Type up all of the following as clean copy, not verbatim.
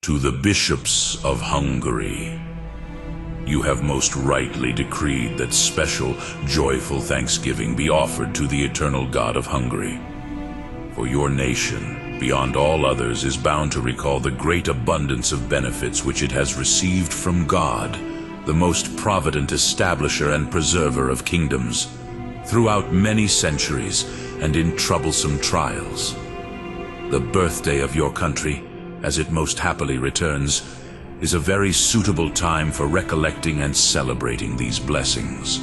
To the bishops of Hungary, you have most rightly decreed that special, joyful thanksgiving be offered to the eternal God of Hungary. For your nation, beyond all others, is bound to recall the great abundance of benefits which it has received from God, the most provident establisher and preserver of kingdoms, throughout many centuries and in troublesome trials. The birthday of your country, as it most happily returns, is a very suitable time for recollecting and celebrating these blessings.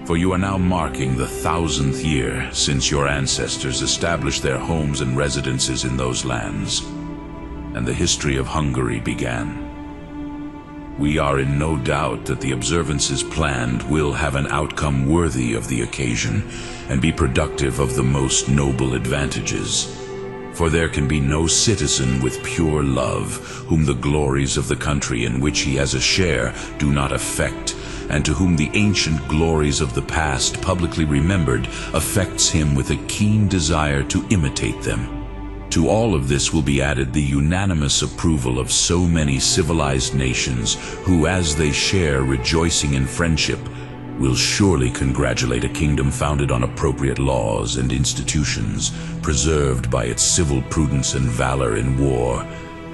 For you are now marking the 1000th year since your ancestors established their homes and residences in those lands, and the history of Hungary began. We are in no doubt that the observances planned will have an outcome worthy of the occasion and be productive of the most noble advantages. For there can be no citizen with pure love whom the glories of the country in which he has a share do not affect, and to whom the ancient glories of the past, publicly remembered, affects him with a keen desire to imitate them. To all of this will be added the unanimous approval of so many civilized nations who, as they share rejoicing in friendship, will surely congratulate a kingdom founded on appropriate laws and institutions, preserved by its civil prudence and valor in war,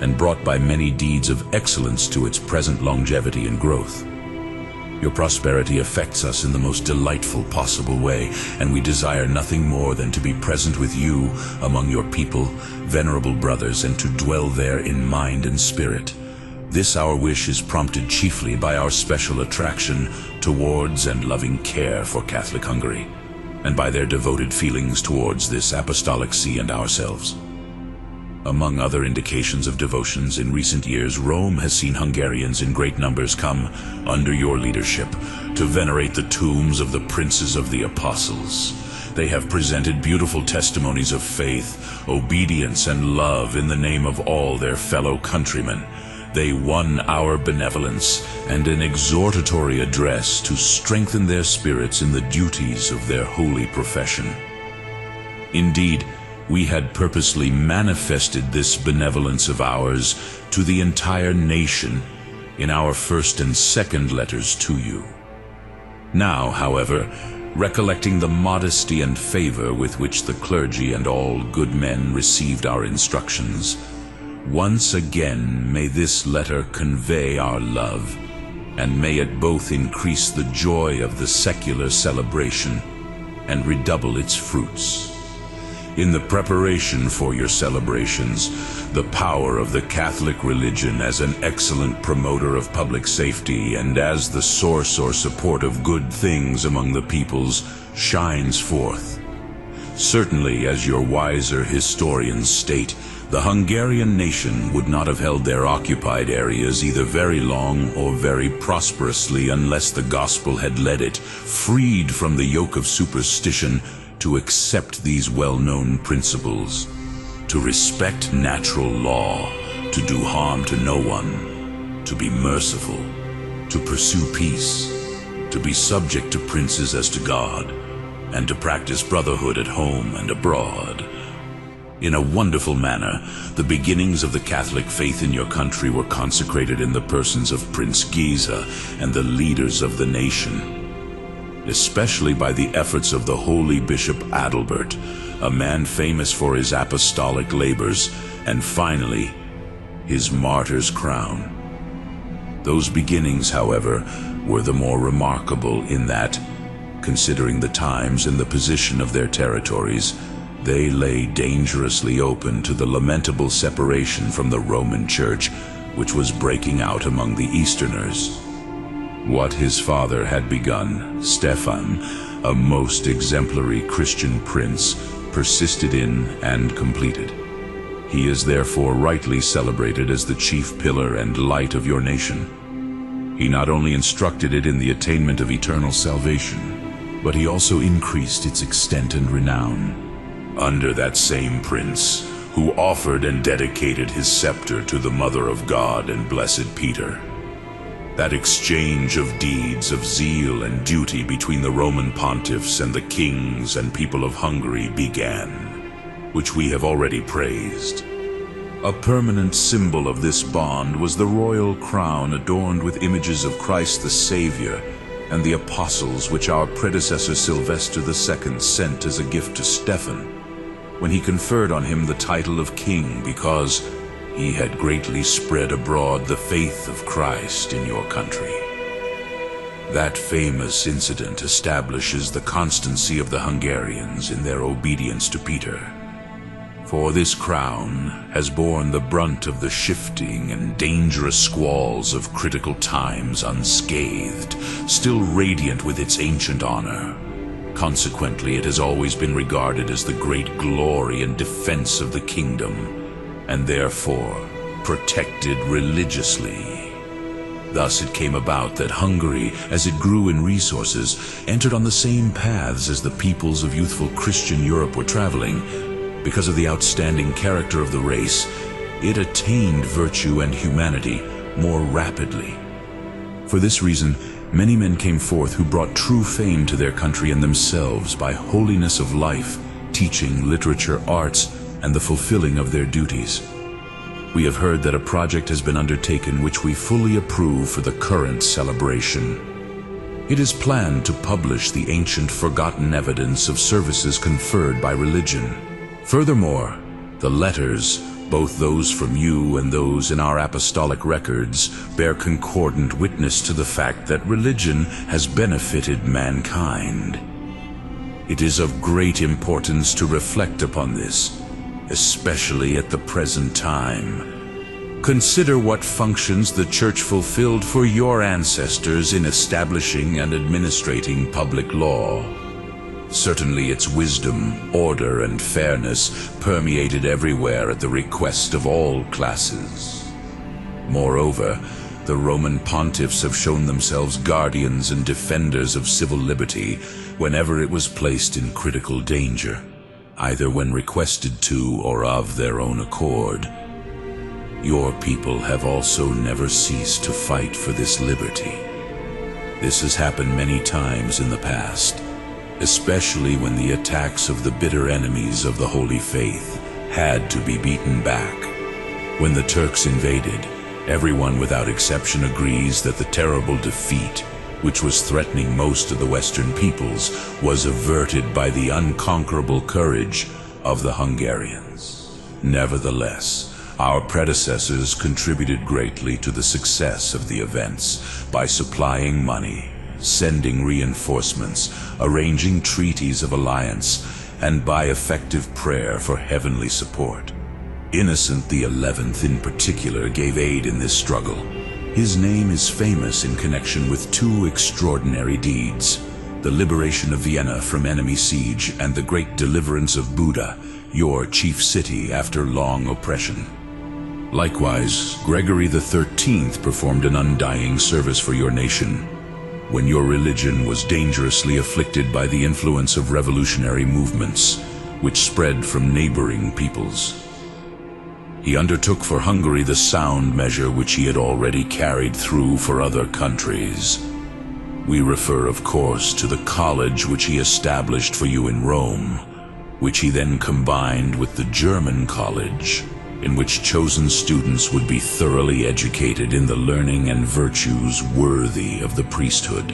and brought by many deeds of excellence to its present longevity and growth. Your prosperity affects us in the most delightful possible way, and we desire nothing more than to be present with you among your people, venerable brothers, and to dwell there in mind and spirit. This our wish is prompted chiefly by our special attraction towards and loving care for Catholic Hungary, and by their devoted feelings towards this apostolic see and ourselves. Among other indications of devotions in recent years, Rome has seen Hungarians in great numbers come, under your leadership, to venerate the tombs of the princes of the apostles. They have presented beautiful testimonies of faith, obedience, and love in the name of all their fellow countrymen. They won our benevolence and an exhortatory address to strengthen their spirits in the duties of their holy profession. Indeed, we had purposely manifested this benevolence of ours to the entire nation in our first and second letters to you. Now, however, recollecting the modesty and favor with which the clergy and all good men received our instructions, once again may this letter convey our love, and may it both increase the joy of the secular celebration and redouble its fruits. In the preparation for your celebrations, the power of the Catholic religion as an excellent promoter of public safety and as the source or support of good things among the peoples shines forth. Certainly, as your wiser historians state, the Hungarian nation would not have held their occupied areas either very long or very prosperously unless the gospel had led it, freed from the yoke of superstition, to accept these well-known principles, to respect natural law, to do harm to no one, to be merciful, to pursue peace, to be subject to princes as to God, and to practice brotherhood at home and abroad. In a wonderful manner, the beginnings of the Catholic faith in your country were consecrated in the persons of Prince Giza and the leaders of the nation, especially by the efforts of the holy Bishop Adalbert, a man famous for his apostolic labors, and finally, his martyr's crown. Those beginnings, however, were the more remarkable in that, considering the times and the position of their territories, they lay dangerously open to the lamentable separation from the Roman Church, which was breaking out among the Easterners. What his father had begun, Stefan, a most exemplary Christian prince, persisted in and completed. He is therefore rightly celebrated as the chief pillar and light of your nation. He not only instructed it in the attainment of eternal salvation, but he also increased its extent and renown. Under that same prince, who offered and dedicated his scepter to the Mother of God and Blessed Peter, that exchange of deeds of zeal and duty between the Roman pontiffs and the kings and people of Hungary began, which we have already praised. A permanent symbol of this bond was the royal crown adorned with images of Christ the Savior and the apostles, which our predecessor Sylvester II sent as a gift to Stephen when he conferred on him the title of king, because he had greatly spread abroad the faith of Christ in your country. That famous incident establishes the constancy of the Hungarians in their obedience to Peter. For this crown has borne the brunt of the shifting and dangerous squalls of critical times unscathed, still radiant with its ancient honor. Consequently, it has always been regarded as the great glory and defense of the kingdom, and therefore protected religiously. Thus it came about that Hungary, as it grew in resources, entered on the same paths as the peoples of youthful Christian Europe were traveling. Because of the outstanding character of the race, it attained virtue and humanity more rapidly. For this reason, many men came forth who brought true fame to their country and themselves by holiness of life, teaching, literature, arts, and the fulfilling of their duties. We have heard that a project has been undertaken which we fully approve for the current celebration. It is planned to publish the ancient forgotten evidence of services conferred by religion. Furthermore, the letters, both those from you and those in our apostolic records, bear concordant witness to the fact that religion has benefited mankind. It is of great importance to reflect upon this, especially at the present time. Consider what functions the Church fulfilled for your ancestors in establishing and administrating public law. Certainly its wisdom, order, and fairness permeated everywhere at the request of all classes. Moreover, the Roman pontiffs have shown themselves guardians and defenders of civil liberty whenever it was placed in critical danger, either when requested to or of their own accord. Your people have also never ceased to fight for this liberty. This has happened many times in the past, especially when the attacks of the bitter enemies of the Holy Faith had to be beaten back. When the Turks invaded, everyone without exception agrees that the terrible defeat, which was threatening most of the Western peoples, was averted by the unconquerable courage of the Hungarians. Nevertheless, our predecessors contributed greatly to the success of the events by supplying money, sending reinforcements, arranging treaties of alliance, and by effective prayer for heavenly support. Innocent XI in particular gave aid in this struggle. His name is famous in connection with two extraordinary deeds: the liberation of Vienna from enemy siege and the great deliverance of Buda, your chief city, after long oppression. Likewise, Gregory XIII performed an undying service for your nation when your religion was dangerously afflicted by the influence of revolutionary movements, which spread from neighboring peoples. He undertook for Hungary the sound measure which he had already carried through for other countries. We refer, of course, to the college which he established for you in Rome, which he then combined with the German college, in which chosen students would be thoroughly educated in the learning and virtues worthy of the priesthood.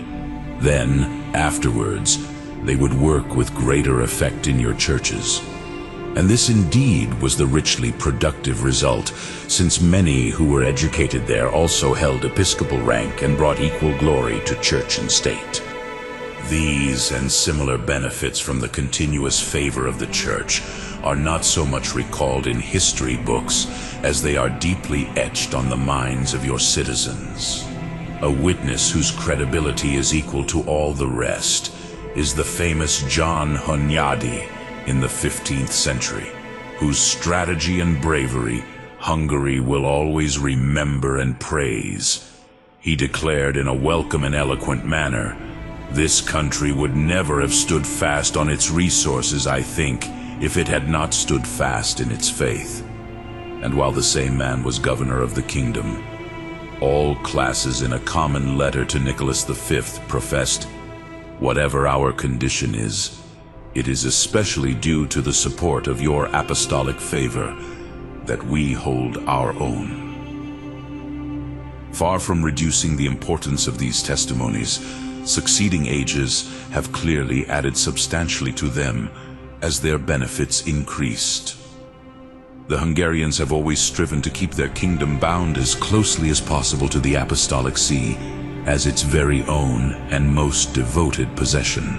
Then, afterwards, they would work with greater effect in your churches. And this indeed was the richly productive result, since many who were educated there also held episcopal rank and brought equal glory to church and state. These and similar benefits from the continuous favor of the church are not so much recalled in history books as they are deeply etched on the minds of your citizens. A witness whose credibility is equal to all the rest is the famous John Hunyadi in the 15th century, whose strategy and bravery Hungary will always remember and praise. He declared in a welcome and eloquent manner, "This country would never have stood fast on its resources, I think, if it had not stood fast in its faith." And while the same man was governor of the kingdom, all classes in a common letter to Nicholas V professed, "Whatever our condition is, it is especially due to the support of your apostolic favor, that we hold our own. Far from reducing the importance of these testimonies, succeeding ages have clearly added substantially to them as their benefits increased. The Hungarians have always striven to keep their kingdom bound as closely as possible to the Apostolic See as its very own and most devoted possession.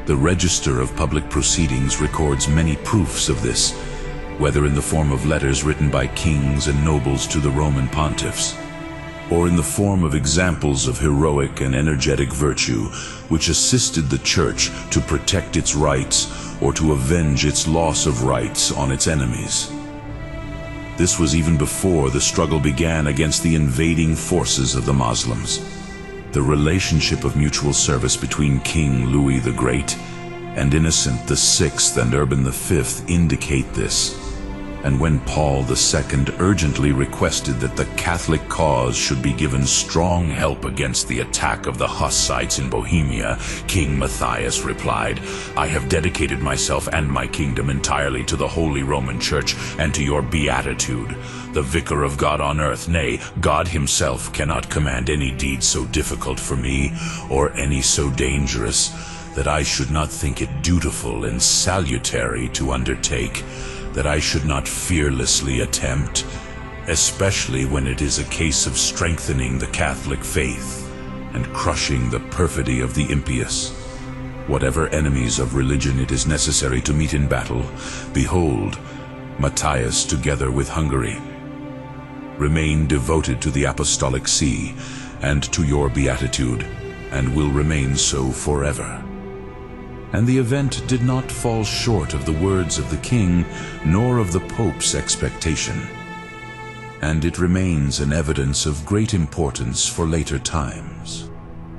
The Register of Public Proceedings records many proofs of this, whether in the form of letters written by kings and nobles to the Roman pontiffs, or in the form of examples of heroic and energetic virtue which assisted the Church to protect its rights or to avenge its loss of rights on its enemies. This was even before the struggle began against the invading forces of the Muslims. The relationship of mutual service between King Louis the Great and Innocent VI and Urban V indicate this. And when Paul II urgently requested that the Catholic cause should be given strong help against the attack of the Hussites in Bohemia, King Matthias replied, "I have dedicated myself and my kingdom entirely to the Holy Roman Church and to your beatitude. The Vicar of God on earth, nay, God himself cannot command any deed so difficult for me, or any so dangerous, that I should not think it dutiful and salutary to undertake, that I should not fearlessly attempt, especially when it is a case of strengthening the Catholic faith and crushing the perfidy of the impious. Whatever enemies of religion it is necessary to meet in battle, behold, Matthias together with Hungary remain devoted to the Apostolic See and to your beatitude, and will remain so forever." And the event did not fall short of the words of the king, nor of the Pope's expectation. And it remains an evidence of great importance for later times.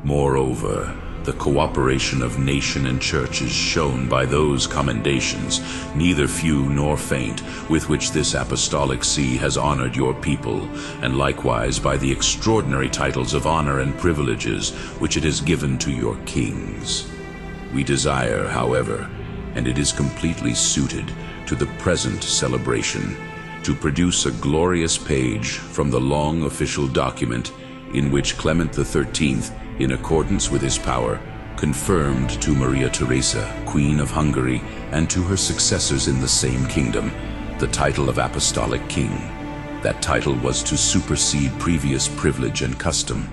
Moreover, the cooperation of nation and church is shown by those commendations, neither few nor faint, with which this Apostolic See has honored your people, and likewise by the extraordinary titles of honor and privileges which it has given to your kings. We desire, however, and it is completely suited to the present celebration, to produce a glorious page from the long official document in which Clement XIII, in accordance with his power, confirmed to Maria Theresa, Queen of Hungary, and to her successors in the same kingdom, the title of Apostolic King. That title was to supersede previous privilege and custom.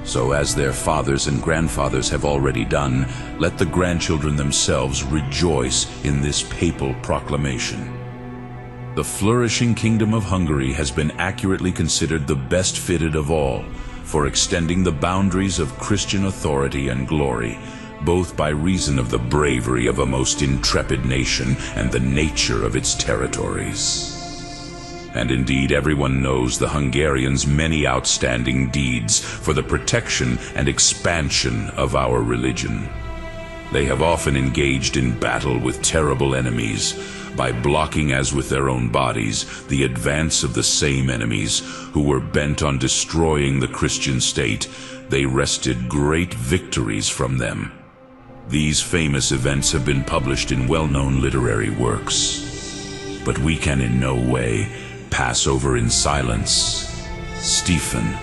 So as their fathers and grandfathers have already done, let the grandchildren themselves rejoice in this papal proclamation. The flourishing Kingdom of Hungary has been accurately considered the best fitted of all for extending the boundaries of Christian authority and glory, both by reason of the bravery of a most intrepid nation and the nature of its territories. And indeed everyone knows the Hungarians' many outstanding deeds for the protection and expansion of our religion. They have often engaged in battle with terrible enemies, by blocking as with their own bodies the advance of the same enemies who were bent on destroying the Christian state. They wrested great victories from them. These famous events have been published in well-known literary works. But we can in no way pass over in silence Stephen,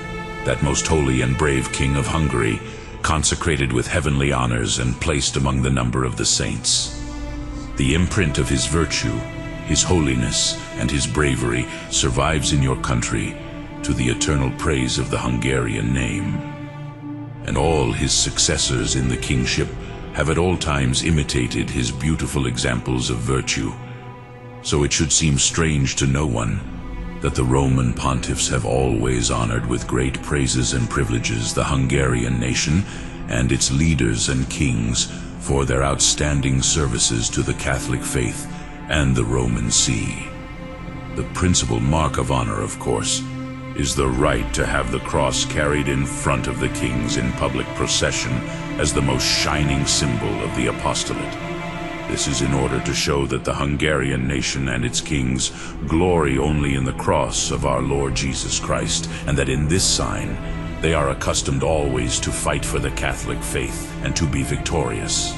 that most holy and brave king of Hungary, consecrated with heavenly honors and placed among the number of the saints. The imprint of his virtue, his holiness, and his bravery survives in your country to the eternal praise of the Hungarian name. And all his successors in the kingship have at all times imitated his beautiful examples of virtue. So it should seem strange to no one that the Roman pontiffs have always honored with great praises and privileges the Hungarian nation and its leaders and kings for their outstanding services to the Catholic faith and the Roman See. The principal mark of honor, of course, is the right to have the cross carried in front of the kings in public procession as the most shining symbol of the apostolate. This is in order to show that the Hungarian nation and its kings glory only in the cross of our Lord Jesus Christ, and that in this sign they are accustomed always to fight for the Catholic faith and to be victorious.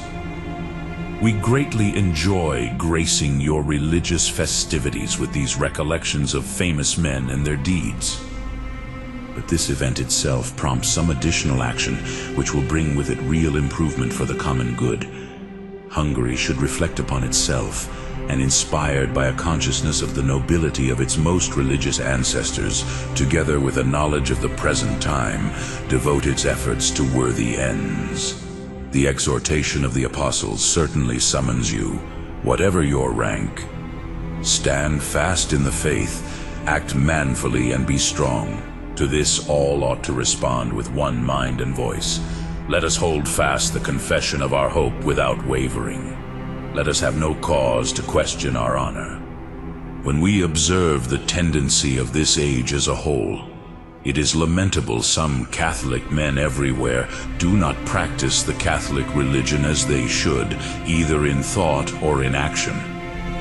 We greatly enjoy gracing your religious festivities with these recollections of famous men and their deeds. But this event itself prompts some additional action which will bring with it real improvement for the common good. Hungary should reflect upon itself, and inspired by a consciousness of the nobility of its most religious ancestors, together with a knowledge of the present time, devote its efforts to worthy ends. The exhortation of the apostles certainly summons you, whatever your rank. Stand fast in the faith, act manfully and be strong. To this all ought to respond with one mind and voice. Let us hold fast the confession of our hope without wavering. Let us have no cause to question our honor. When we observe the tendency of this age as a whole, it is lamentable some Catholic men everywhere do not practice the Catholic religion as they should, either in thought or in action.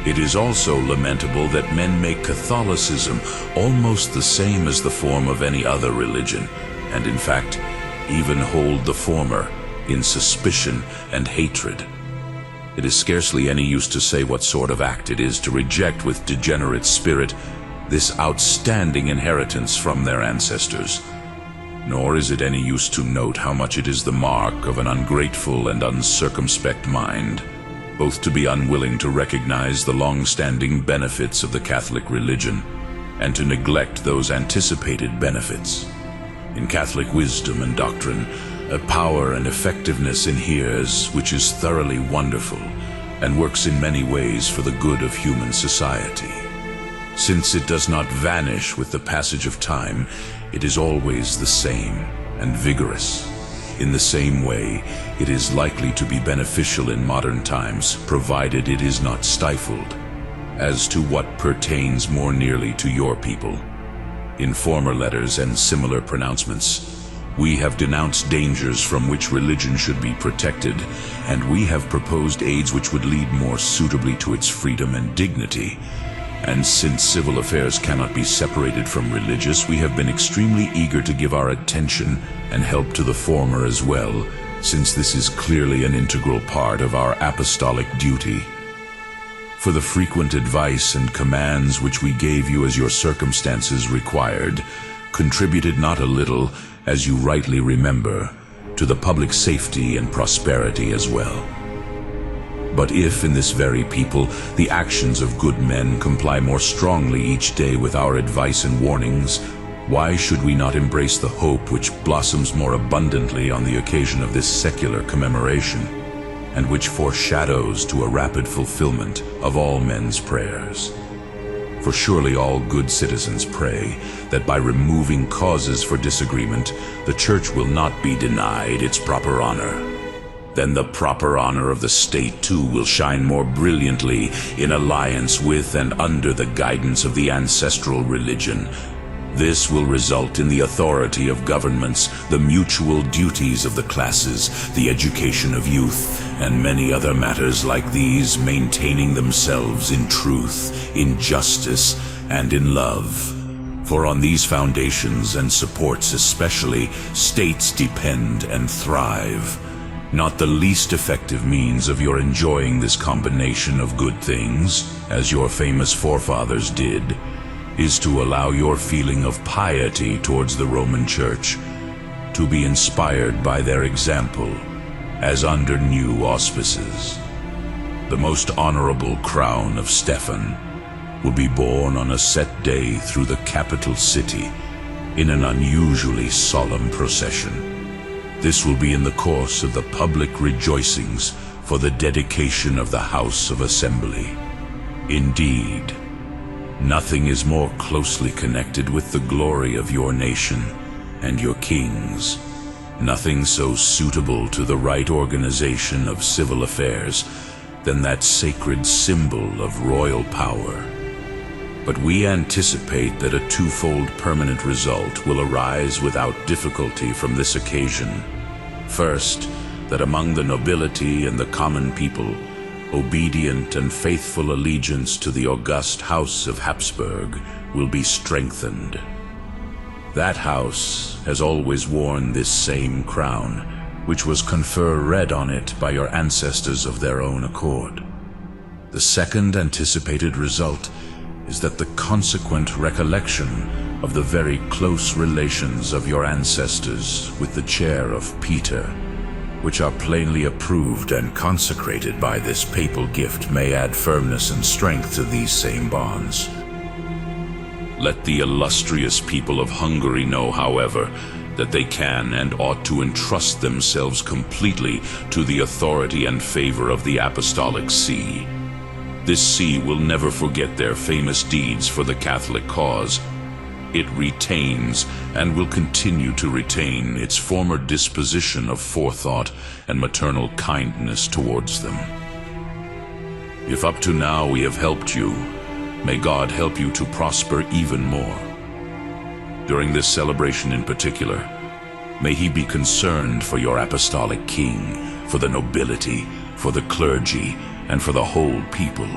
It is also lamentable that men make Catholicism almost the same as the form of any other religion, and in fact, even hold the former in suspicion and hatred. It is scarcely any use to say what sort of act it is to reject with degenerate spirit this outstanding inheritance from their ancestors. Nor is it any use to note how much it is the mark of an ungrateful and uncircumspect mind, both to be unwilling to recognize the long-standing benefits of the Catholic religion and to neglect those anticipated benefits. In Catholic wisdom and doctrine, a power and effectiveness inheres which is thoroughly wonderful and works in many ways for the good of human society. Since it does not vanish with the passage of time, it is always the same and vigorous. In the same way, it is likely to be beneficial in modern times, provided it is not stifled. As to what pertains more nearly to your people, in former letters and similar pronouncements, we have denounced dangers from which religion should be protected, and we have proposed aids which would lead more suitably to its freedom and dignity. And since civil affairs cannot be separated from religious, we have been extremely eager to give our attention and help to the former as well, since this is clearly an integral part of our apostolic duty. For the frequent advice and commands which we gave you as your circumstances required, contributed not a little, as you rightly remember, to the public safety and prosperity as well. But if in this very people the actions of good men comply more strongly each day with our advice and warnings, why should we not embrace the hope which blossoms more abundantly on the occasion of this secular commemoration, and which foreshadows to a rapid fulfillment of all men's prayers? For surely all good citizens pray that by removing causes for disagreement, the Church will not be denied its proper honor. Then the proper honor of the state too will shine more brilliantly in alliance with and under the guidance of the ancestral religion. This will result in the authority of governments, the mutual duties of the classes, the education of youth, and many other matters like these maintaining themselves in truth, in justice, and in love. For on these foundations and supports especially, states depend and thrive. Not the least effective means of your enjoying this combination of good things, as your famous forefathers did, is to allow your feeling of piety towards the Roman Church to be inspired by their example, as under new auspices. The most honorable crown of Stephen will be borne on a set day through the capital city in an unusually solemn procession. This will be in the course of the public rejoicings for the dedication of the House of Assembly. Indeed, nothing is more closely connected with the glory of your nation and your kings, nothing so suitable to the right organization of civil affairs than that sacred symbol of royal power. But we anticipate that a twofold permanent result will arise without difficulty from this occasion. First, that among the nobility and the common people, obedient and faithful allegiance to the august House of Habsburg will be strengthened. That house has always worn this same crown, which was read on it by your ancestors of their own accord. The second anticipated result is that the consequent recollection of the very close relations of your ancestors with the chair of Peter, which are plainly approved and consecrated by this papal gift, may add firmness and strength to these same bonds. Let the illustrious people of Hungary know, however, that they can and ought to entrust themselves completely to the authority and favor of the Apostolic See. This see will never forget their famous deeds for the Catholic cause. It retains and will continue to retain its former disposition of forethought and maternal kindness towards them. If up to now we have helped you, may God help you to prosper even more. During this celebration in particular, may He be concerned for your apostolic king, for the nobility, for the clergy, and for the whole people,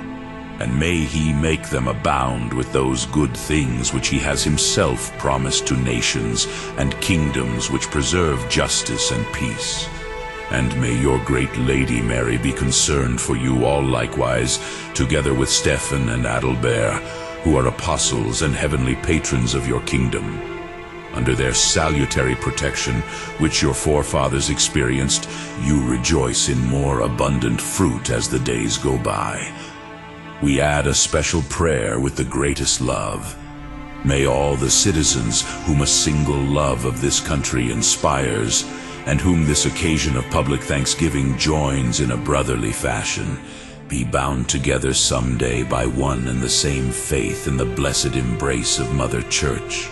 and may He make them abound with those good things which He has Himself promised to nations and kingdoms which preserve justice and peace. And may your great Lady Mary be concerned for you all likewise, together with Stephen and Adalbert, who are apostles and heavenly patrons of your kingdom. Under their salutary protection, which your forefathers experienced, you rejoice in more abundant fruit as the days go by. We add a special prayer with the greatest love. May all the citizens whom a single love of this country inspires, and whom this occasion of public thanksgiving joins in a brotherly fashion, be bound together someday by one and the same faith in the blessed embrace of Mother Church.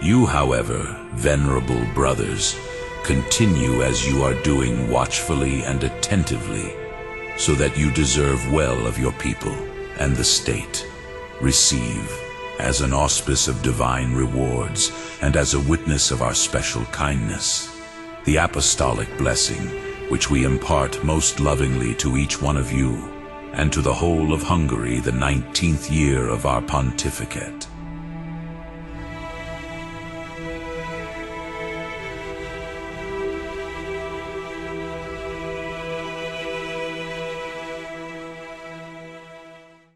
You, however, venerable brothers, continue as you are doing watchfully and attentively, so that you deserve well of your people and the state. Receive, as an auspice of divine rewards and as a witness of our special kindness, the apostolic blessing, which we impart most lovingly to each one of you, and to the whole of Hungary, the 19th year of our pontificate.